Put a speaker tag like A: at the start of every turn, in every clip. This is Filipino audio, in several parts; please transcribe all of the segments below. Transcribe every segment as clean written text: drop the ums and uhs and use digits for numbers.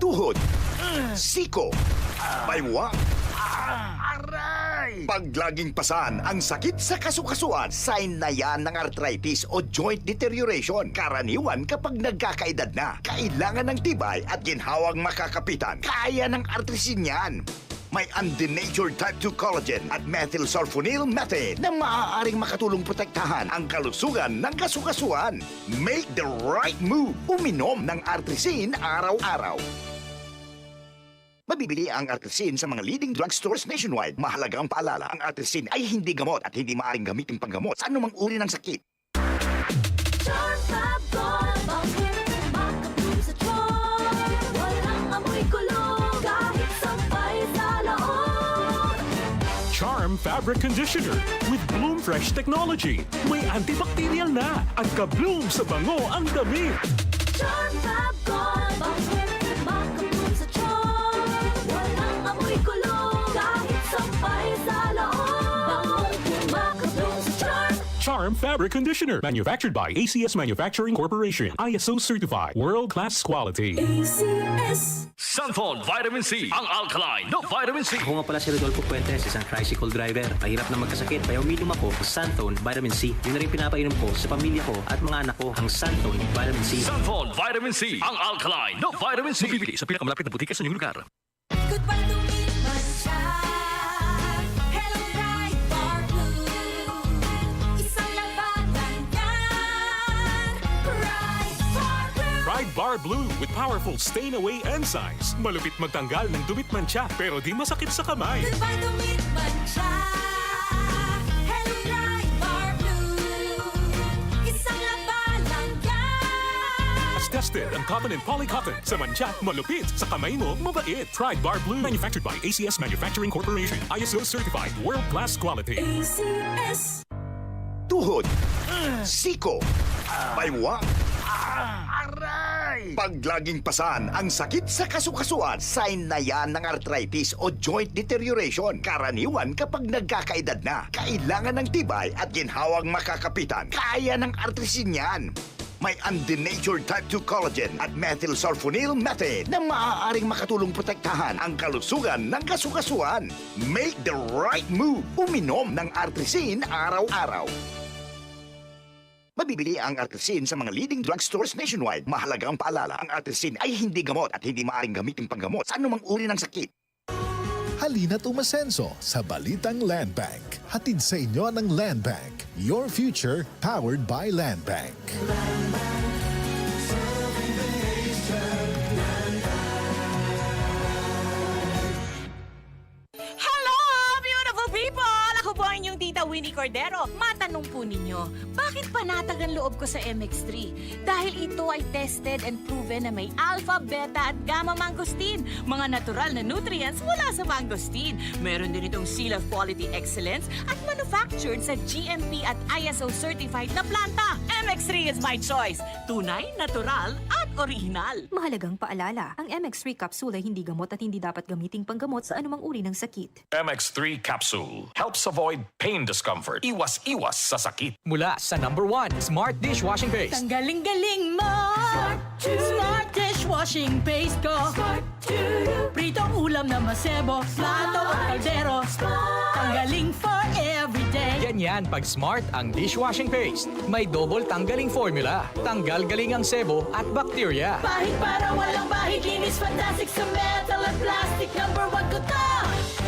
A: Tuhod, siko, baywang, aray! Pag laging pasan ang sakit sa kasukasuan, sign na yan ng arthritis o joint deterioration. Karaniwan kapag nagkakaedad na, kailangan ng tibay at ginhawang makakapitan. Kaya ng artrisin yan. May undenatured type 2 collagen at methylsulfonyl methane na maaaring makatulong protektahan ang kalusugan ng kasukasuan. Make the right move. Uminom ng artrisin araw-araw. Mabibili ang artrisin sa mga leading drugstores nationwide. Mahalagang paalala, ang artrisin ay hindi gamot at hindi maaaring gamitin panggamot sa anumang uri ng sakit.
B: Charm Fabric Conditioner with Bloom Fresh Technology. May antibacterial na at ka-bloom sa bango ang damit.
C: Charm Fab Gold, bakit makabloom sa charm? Walang amoy kulong, kahit sampay sa loob. Makabloom sa charm.
B: Charm Fabric Conditioner. Manufactured by ACS Manufacturing Corporation. ISO certified. World-class quality.
C: ACS.
D: Sunford Vitamin C, ang alkaline no vitamin C.
E: Ako nga pala si Rodolfo Puentes, isang tricycle driver. Mahirap na magkasakit, kaya uminom ako ng Sunford Vitamin C. Yun na rin pinapainom ko sa pamilya ko at mga anak ko, ang Sunford Vitamin C.
D: Sunford Vitamin C, ang alkaline no vitamin C. Mabibili sa pinakamalapit na butika sa inyong lugar.
C: Goodbye to me, Masya. Hello, bright bar blue. Isang labanan yan. Bright bar blue.
B: Pride Bar Blue with powerful stain-away enzymes. Malupit magtanggal ng dumit mancha pero di masakit sa kamay.
C: Goodbye to me, Masya. Hello, bright bar blue. Isang labanan yan.
B: As tested ang cotton and polycotton. Sa mancha, malupit. Sa kamay mo, mabait. Pride Bar Blue. Manufactured by ACS Manufacturing Corporation. ISO certified. World-class quality.
C: ACS.
A: Tuhod, siko, baywang, aray! Pag laging pasan ang sakit sa kasukasuan, sign na yan ng arthritis o joint deterioration. Karaniwan kapag nagkakaedad na, kailangan ng tibay at ginhawang makakapitan. Kaya ng artrisin yan. May undenatured type 2 collagen at methylsulfonyl methane na maaaring makatulong protektahan ang kalusugan ng kasukasuan. Make the right move. Uminom ng artrisin araw-araw. Mabibili ang artrisin sa mga leading drugstores nationwide. Mahalagang paalala, ang artrisin ay hindi gamot at hindi maaaring gamitin panggamot sa anumang uri ng sakit.
F: Halina't umasenso sa Balitang Land Bank. Hatid sa inyo ng Land Bank. Your future powered by Land Bank.
G: Hello, beautiful people! Ako po ang inyong tita Winnie Cordero. Matanong po ninyo, bakit panatag ang loob ko sa MX3? Dahil ito ay tested and proven na may alpha, beta at gamma mangosteen. Mga natural na nutrients mula sa mangosteen. Meron din itong Seal of Quality Excellence at manufactured sa GMP at ISO certified na planta. MX3 is my choice. Tunay, natural at original.
H: Mahalagang paalala, ang MX3 capsule ay hindi gamot at hindi dapat gamiting panggamot sa anumang uri ng sakit.
D: MX3 Capsule helps avoid pain discomfort. Iwas-iwas sa sakit.
I: Mula sa #1 Smart Dishwashing Paste.
G: Ang galing-galing mo! Smart dishwashing paste ko! Pritong ulam na masebo, plato o kaldero. Ang galing for everyday.
I: Ganyan pag Smart ang dishwashing paste. May double tanggaling formula. Tanggal galing ang sebo at bakterya.
C: Bahid para walang bahid, linis fantastic sa metal at plastic. #1 ko to!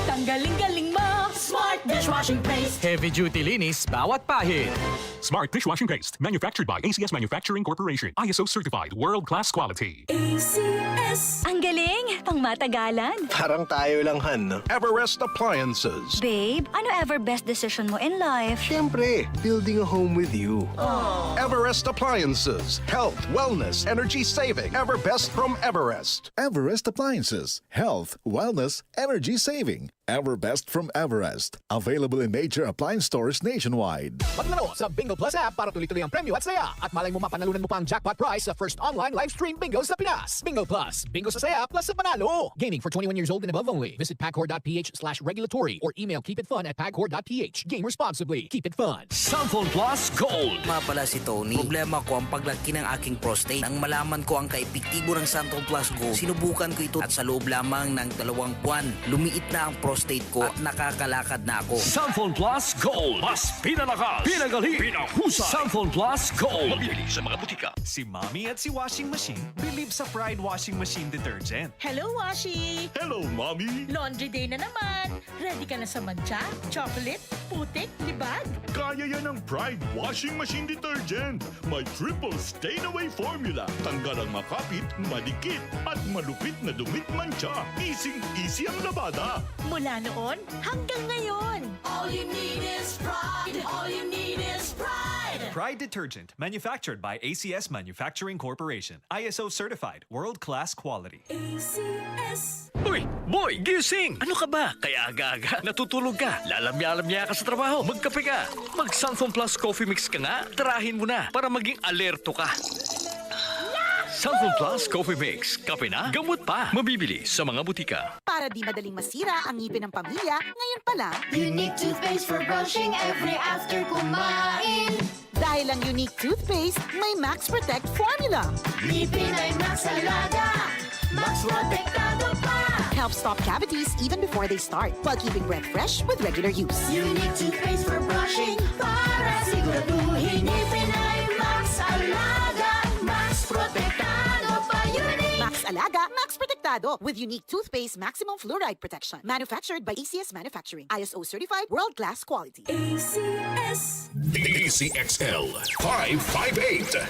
G: Tanggaling-galing mo! Smart dishwashing paste!
I: Heavy duty linis bawat pahid.
B: Smart Dishwashing Paste. Manufactured by ACS Manufacturing Corporation. ISO certified. World-class quality.
C: ACS.
J: Ang galing! Pangmatagalan.
K: Parang tayo lang, Han. Everest Appliances.
J: Babe, ano ever best decision mo in life?
K: Siyempre, building a home with you. Everest Appliances. Health, wellness, energy saving. Ever best from Everest.
F: Everest Appliances. Health, wellness, energy saving. Everbest from Everest. Available in major appliance stores nationwide.
I: Maglaro sa Bingo Plus app para tuloy-tuloy ang premyo at saya. At malay mo mapanalunan mo pa ang jackpot prize sa first online live stream bingo sa Pinas. Bingo Plus. Bingo sa saya plus sa panalo. Gaming for 21 years old and above only. Visit pagcor.ph/regulatory or email keepitfun@pagcor.ph. Game responsibly. Keep it fun.
L: Cellphone Plus Gold. Mapala si Tony. Problema ko ang paglaki ng aking prostate. Nang malaman ko ang kaepektibo ng Cellphone Plus Gold, sinubukan ko ito at sa loob lamang ng 2 buwan, lumiit na ang prostate ko at nakakalakad na ako.
M: Cellphone Plus Gold. Mas pinalakas, pinagaling, pinahusay. Cellphone Plus Gold.
D: Mabili sa mga butika.
N: Si Mommy at si Washing Machine believe sa Pride Washing Machine Detergent.
G: Hello, Washi!
B: Hello, Mommy!
G: Laundry day na naman. Ready ka na sa mancha, chocolate, putik, libag?
B: Kaya yan ang Pride Washing Machine Detergent. May triple stain-away formula. Tanggal ang makapit, madikit, at malupit na dumit mancha. Easy ang labada.
G: Mula noon hanggang ngayon.
C: All you need is pride. All you need is pride.
N: Pride Detergent, manufactured by ACS Manufacturing Corporation. ISO certified, world-class quality.
C: ACS.
M: Uy, boy, gising! Ano ka ba? Kaya aga-aga, natutulog ka. Lalamya-lamya ka sa trabaho. Magkape ka. Mag-Sunphone Plus Coffee Mix ka nga. Tarahin mo na para maging alerto ka. Sunphone Plus Coffee Mix. Kape na, gamot pa. Mabibili sa mga butika.
G: Para di madaling masira ang ngipin ng pamilya, ngayon pa lang,
C: Unique toothpaste for brushing every after kumain.
G: dahil ang unique toothpaste, may Max Protect formula.
C: Ngipin ay Max Alaga. Max Protektado pa.
G: Helps stop cavities even before they start, while keeping breath fresh with regular use.
C: Unique toothpaste for brushing para siguraduhin ngipin ay Max Alaga. Max Protektado pa. Unique.
G: Max Alaga, Max Protectado with unique toothpaste maximum fluoride protection. Manufactured by ACS Manufacturing. ISO certified world-class quality.
C: ACS.
D: DCXL 558.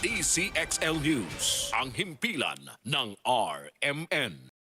D: DCXL News. Ang himpilan ng RMN.